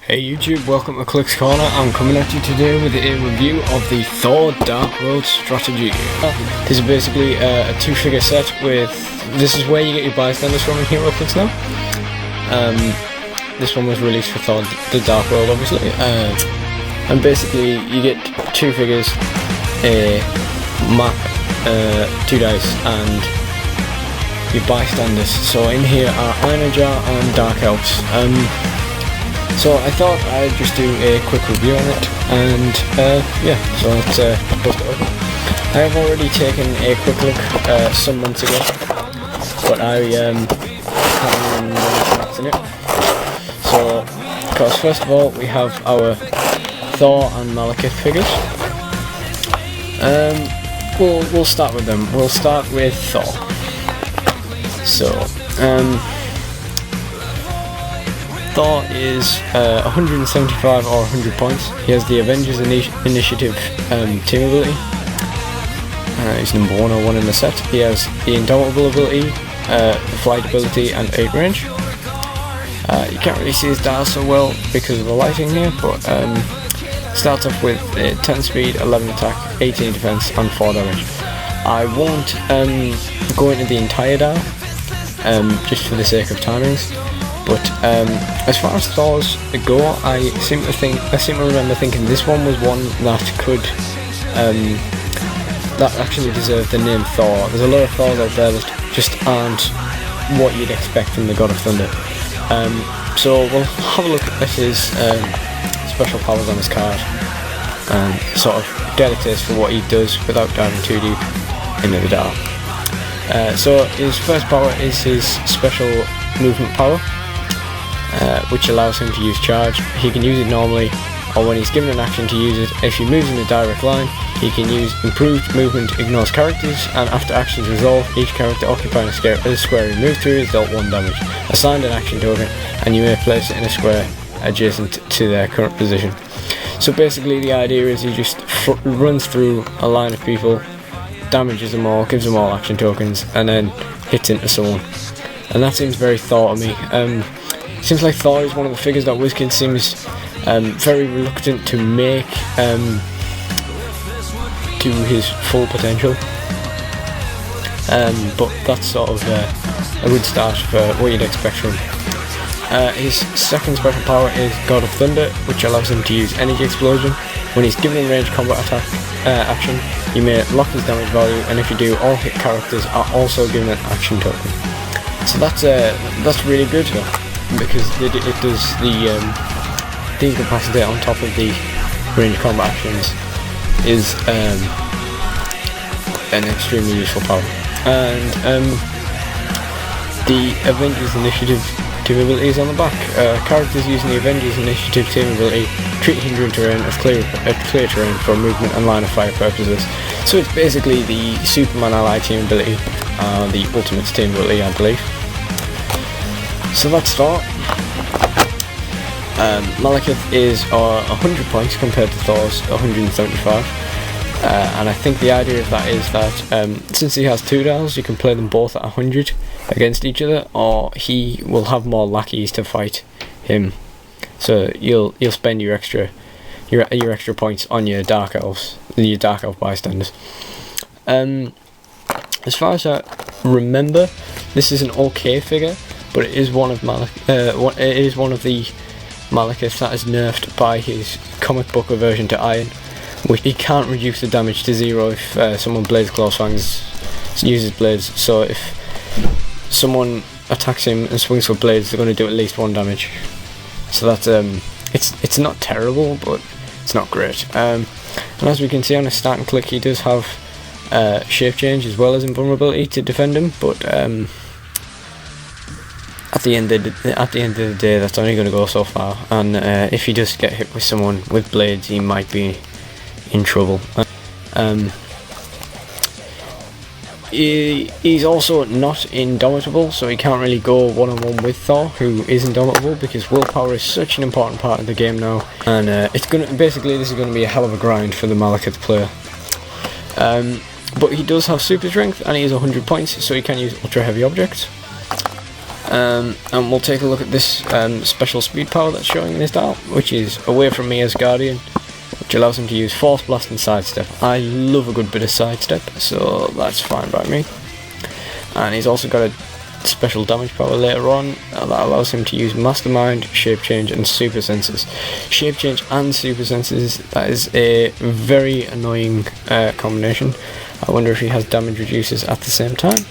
Hey YouTube, welcome to Clicks Corner. I'm coming at you today with a review of the Thor Dark World strategy. This is basically a two-figure set with... This is where you get your bystanders from in Heroclix now. This one was released for Thor the Dark World, obviously. And basically you get two figures, a map, 2 dice, and your bystanders. So in here are Iron Jar and Dark Elves. So I thought I'd just do a quick review on it, and yeah, so let's bust it open. I have already taken a quick look some months ago, but I haven't really shots in it. So, because first of all we have our Thor and Malekith figures. We'll start with them. We'll start with Thor. So, Thor is 175 or 100 points. He has the Avengers Initiative team ability. He's number 101 in the set. He has the Indomitable ability, the Flight ability, and 8 range. You can't really see his dial so well because of the lighting here, but starts off with 10 speed, 11 attack, 18 defense, and 4 damage. I won't go into the entire dial, just for the sake of timings. But as far as Thors go, I seem to remember thinking this one was one that could that actually deserved the name Thor. There's a lot of Thors out there that just aren't what you'd expect from the God of Thunder. So we'll have a look at his special powers on his card and sort of get a taste for what he does without diving too deep into the dark. So his first power is his special movement power, which allows him to use charge. He can use it normally, or when he's given an action to use it. If he moves in a direct line, he can use improved movement, ignores characters, and after actions resolve, each character occupying a square he moved through is dealt 1 damage, assigned an action token, and you may place it in a square adjacent to their current position. So basically the idea is he just runs through a line of people, damages them all, gives them all action tokens, and then hits into someone. And that seems very Thor to me. Seems like Thor is one of the figures that WizKids seems very reluctant to make to his full potential. But that's sort of a good start for what you'd expect from him. His second special power is God of Thunder, which allows him to use Energy Explosion. When he's given a ranged combat attack action, you may lock his damage value, and if you do, all hit characters are also given an action token. So that's really good, because it does the incapacitate on top of the ranged combat actions is an extremely useful power. And the Avengers Initiative team ability is on the back. Characters using the Avengers Initiative team ability treat hindering terrain as clear terrain for movement and line of fire purposes. So it's basically the Superman ally team ability, the Ultimates team ability, I believe. So that's Thor. Malekith is 100 points compared to Thor's 175. And I think the idea of that is that since he has 2 dials, you can play them both at 100 against each other, or he will have more lackeys to fight him. So you'll spend your extra points on your Dark Elves, your Dark Elf bystanders. As far as I remember, this is an okay figure, but it is one of the Malekiths that is nerfed by his comic book aversion to iron, which he can't reduce the damage to 0 if someone blades Claws Fangs uses blades. So if someone attacks him and swings for blades, they're going to do at least 1 damage. So that's it's not terrible, but it's not great. And as we can see on his start and click, he does have shape change as well as invulnerability to defend him, but at the end of the day, that's only going to go so far. And if he does get hit with someone with blades, he might be in trouble. He's also not indomitable, so he can't really go one-on-one with Thor, who is indomitable, because willpower is such an important part of the game now, and this is going to be a hell of a grind for the Malekith player. But he does have super strength, and he is 100 points, so he can use ultra heavy objects. And we'll take a look at this special speed power that's showing in his dial, which is Away From Me as Guardian, which allows him to use Force Blast and Sidestep. I love a good bit of Sidestep, so that's fine by me. And he's also got a special damage power later on that allows him to use Mastermind, Shape Change and Super Senses. Shape Change and Super Senses, that is a very annoying combination. I wonder if he has damage reducers at the same time.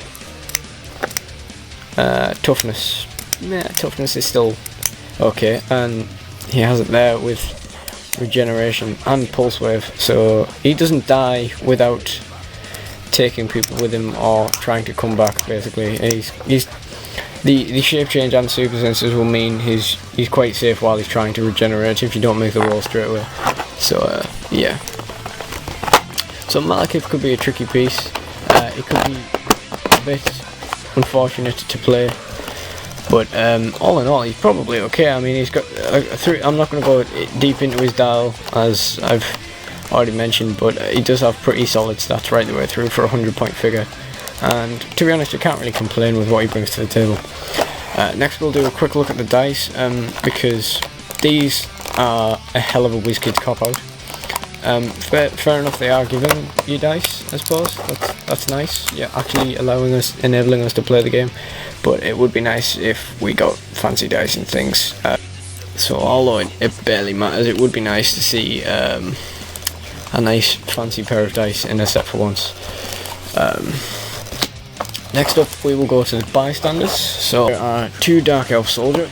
Toughness. Yeah, toughness is still okay, and he has it there with regeneration and pulse wave, so he doesn't die without taking people with him or trying to come back. Basically, he's the shape change and super senses will mean he's quite safe while he's trying to regenerate if you don't make the roll straight away. So yeah. So Malekith could be a tricky piece. It could be a bit unfortunate to play, but all in all he's probably okay. I mean, he's got I'm not going to go deep into his dial as I've already mentioned, but he does have pretty solid stats right the way through for a 100-point figure, and to be honest, you can't really complain with what he brings to the table. Next we'll do a quick look at the dice, because these are a hell of a WizKids cop-out. Fair enough, they are giving you dice, I suppose. That's nice. Yeah, actually enabling us to play the game. But it would be nice if we got fancy dice and things. So although it barely matters, it would be nice to see a nice fancy pair of dice in a set for once. Next up, we will go to the bystanders. So there are 2 Dark Elf Soldier,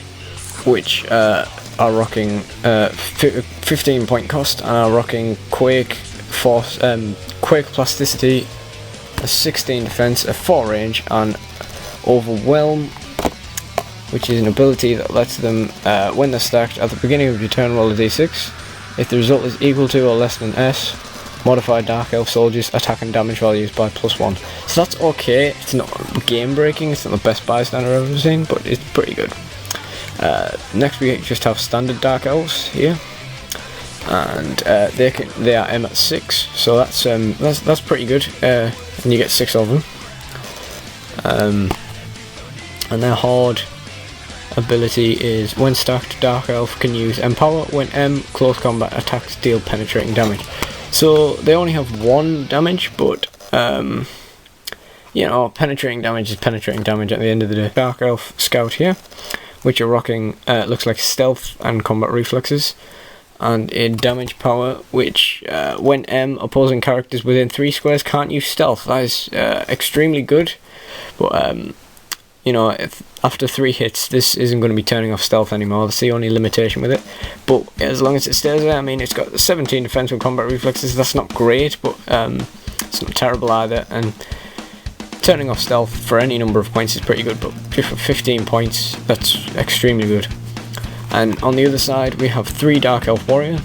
which are rocking 15-point cost, and are rocking Quake Force, Quake Plasticity, a 16 defense, a 4 range, and Overwhelm, which is an ability that lets them, when they're stacked, at the beginning of your turn roll a d6. If the result is equal to or less than S, modify Dark Elf Soldiers attack and damage values by +1. So that's okay. It's not game breaking. It's not the best bystander I've ever seen, but it's pretty good. Next we just have standard Dark Elves here, and they are M at 6, so that's pretty good, and you get 6 of them. And their Horde ability is, when stacked, Dark Elf can use Empower. When M, close combat attacks deal penetrating damage. So they only have 1 damage, but you know, penetrating damage is penetrating damage at the end of the day. Dark Elf Scout here, which are rocking, looks like stealth and combat reflexes, and a damage power which, when M, opposing characters within 3 squares can't use stealth. That is extremely good, but you know, after 3 hits this isn't going to be turning off stealth anymore. That's the only limitation with it, but as long as it stays there. I mean, it's got 17 defense with combat reflexes. That's not great, but it's not terrible either, and turning off stealth for any number of points is pretty good, but for 15 points, that's extremely good. And on the other side, we have 3 Dark Elf Warrior.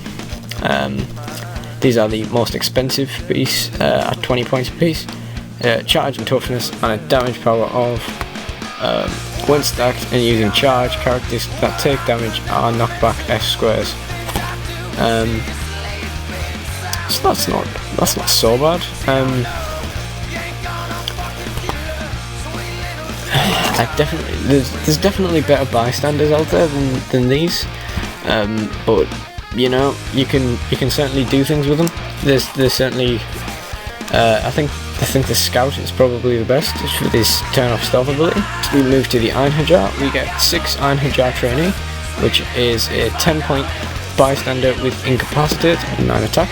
These are the most expensive piece, at 20 points a piece. Charge and toughness, and a damage power of, when stacked and using charge, characters that take damage are knocked back S squares. So that's not so bad. There's definitely better bystanders out there than these, but you know, you can certainly do things with them. There's certainly, I think the Scout is probably the best for this turn off stealth ability. We move to the Einherjar. We get 6 Einherjar Trainee, which is a 10-point bystander with Incapacitate and 9 attack.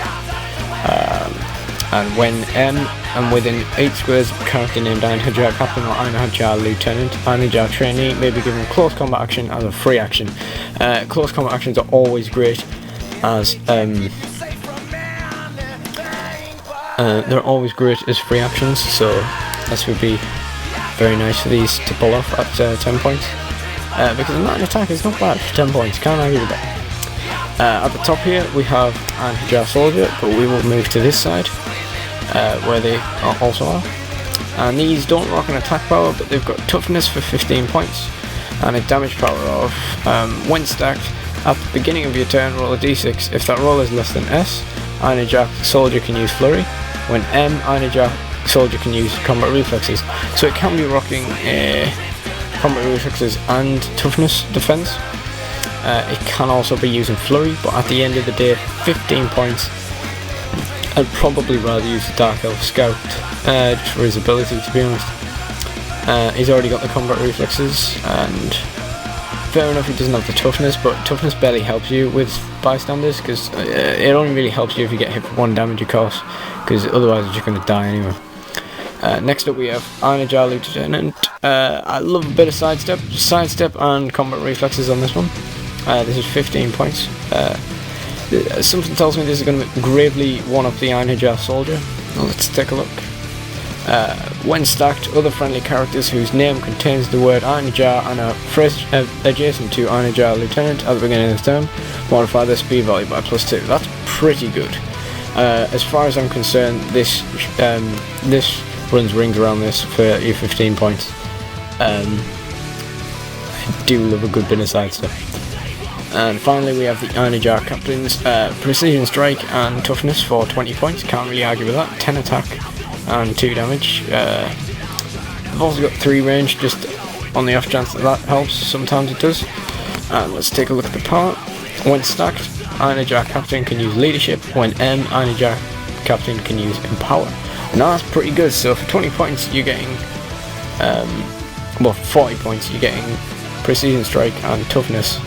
And when M and within 8 squares, character named Einherjar Captain or Einherjar Lieutenant, Einherjar Trainee may be given close combat action as a free action. Close combat actions are always great, as they're always great as free actions, so this would be very nice for these to pull off at 10 points. Because 9 attack is not bad for 10 points, can't argue with that. At the top here we have Einherjar Soldier, but we will move to this side, where they also are. And these don't rock an attack power, but they've got toughness for 15 points, and a damage power of, when stacked, at the beginning of your turn roll a d6. If that roll is less than S, Einherjar Soldier can use Flurry. When M, Einherjar Soldier can use combat reflexes. So it can be rocking a combat reflexes and toughness defense. It can also be used in flurry, but at the end of the day, 15 points. I'd probably rather use the Dark Elf Scout just for his ability, to be honest. He's already got the combat reflexes, and fair enough he doesn't have the toughness, but toughness barely helps you with bystanders, because it only really helps you if you get hit for 1 damage of course, because otherwise you're just going to die anyway. Next up we have Iron Lieutenant. I love a bit of sidestep and combat reflexes on this one. This is 15 points. Something tells me this is going to gravely one-up the Iron Soldier. Well, let's take a look. When stacked, other friendly characters whose name contains the word Iron Jar and are phrased adjacent to Iron Lieutenant at the beginning of the turn modify their speed value by +2. That's pretty good. As far as I'm concerned, this runs rings around this for your 15 points. I do love a good bit of sidestep. And finally we have the Iron Jar Captains, Precision Strike and Toughness for 20 points, can't really argue with that, 10 attack and 2 damage. I've also got 3 range, just on the off chance that helps, sometimes it does. And let's take a look at the power. When stacked, Iron Jar Captain can use Leadership, when Iron Jar Captain can use Empower. And that's pretty good, so for 20 points you're getting, for 40 points you're getting Precision Strike and Toughness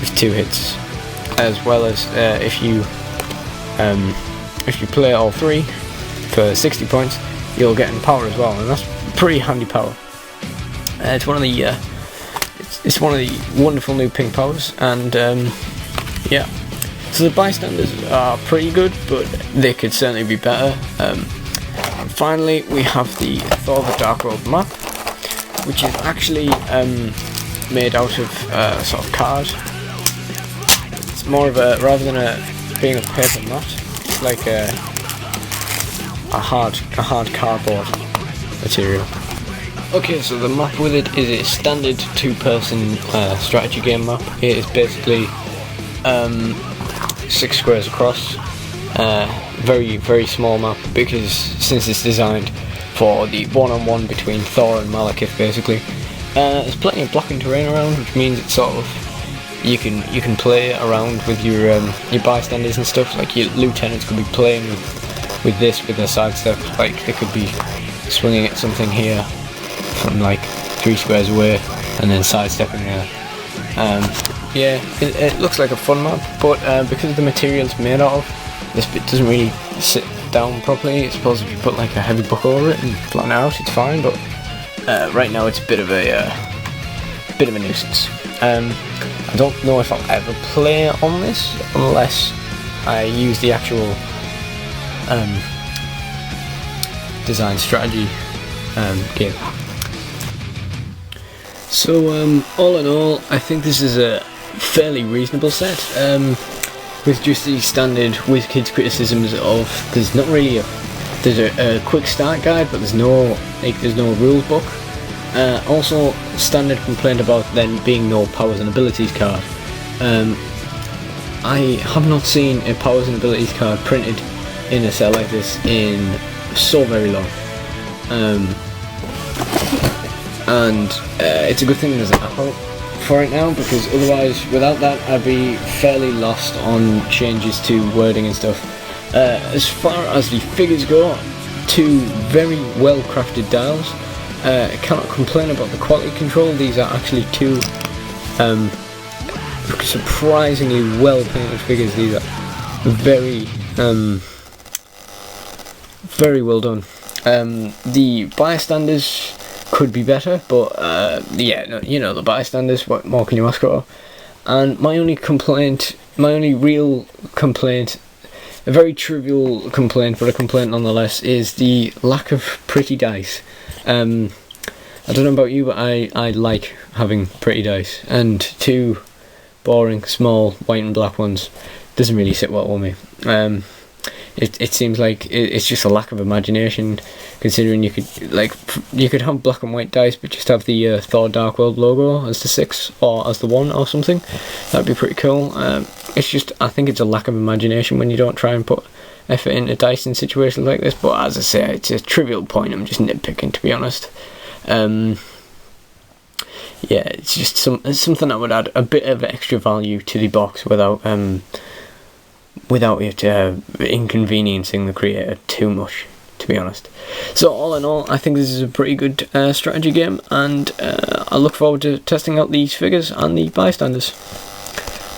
with 2 hits, as well as if you play all 3 for 60 points, you'll get Empower as well, and that's pretty handy power. It's one of the wonderful new pink powers, and yeah. So the bystanders are pretty good, but they could certainly be better. And finally, we have the Thor the Dark World map, which is actually made out of sort of card. It's more of a, rather than being a paper mat, it's like a hard cardboard material. Okay, so the map with it is a standard 2-person strategy game map. It is basically 6 squares across. Very, very small map, because since it's designed for the one-on-one between Thor and Malekith, basically. There's plenty of blocking terrain around, which means it's sort of you can play around with your bystanders and stuff. Like your lieutenants could be playing with this with their sidestep. Like they could be swinging at something here from like 3 squares away and then sidestepping there. Yeah, it looks like a fun map, but because of the material it's made out of, this bit doesn't really sit down properly. I suppose if you put like a heavy book over it and flatten it out, it's fine, but right now it's a bit of a nuisance. I don't know if I'll ever play on this unless I use the actual design strategy game. So all in all, I think this is a fairly reasonable set, with just the standard WizKids criticisms of there's a quick start guide, but there's no rules book. Also, standard complaint about then being no powers and abilities card. I have not seen a powers and abilities card printed in a set like this in so very long. And it's a good thing there's an app for it now, because otherwise without that I'd be fairly lost on changes to wording and stuff. As far as the figures go, 2 very well crafted dials. I cannot complain about the quality control. These are actually 2 surprisingly well painted figures. These are very very well done. The bystanders could be better, but yeah, no, you know the bystanders, what more can you ask for? And my only real complaint, a very trivial complaint, but a complaint nonetheless, is the lack of pretty dice. I don't know about you, but I like having pretty dice, and 2 boring, small, white and black ones doesn't really sit well with me. It seems like it's just a lack of imagination, considering you could have black and white dice but just have the Thor Dark World logo as the 6 or as the 1 or something. That'd be pretty cool. It's just, I think it's a lack of imagination when you don't try and put effort into dice in situations like this, but as I say, it's a trivial point. I'm just nitpicking, to be honest. yeah, it's just something that would add a bit of extra value to the box without it inconveniencing the creator too much, to be honest. So all in all, I think this is a pretty good strategy game, and I look forward to testing out these figures and the bystanders.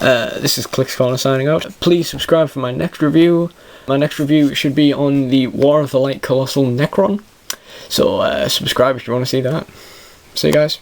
This is Clicks Corner signing out. Please subscribe for my next review. My next review should be on the War of the Light Colossal Necron. So subscribe if you want to see that. See you guys.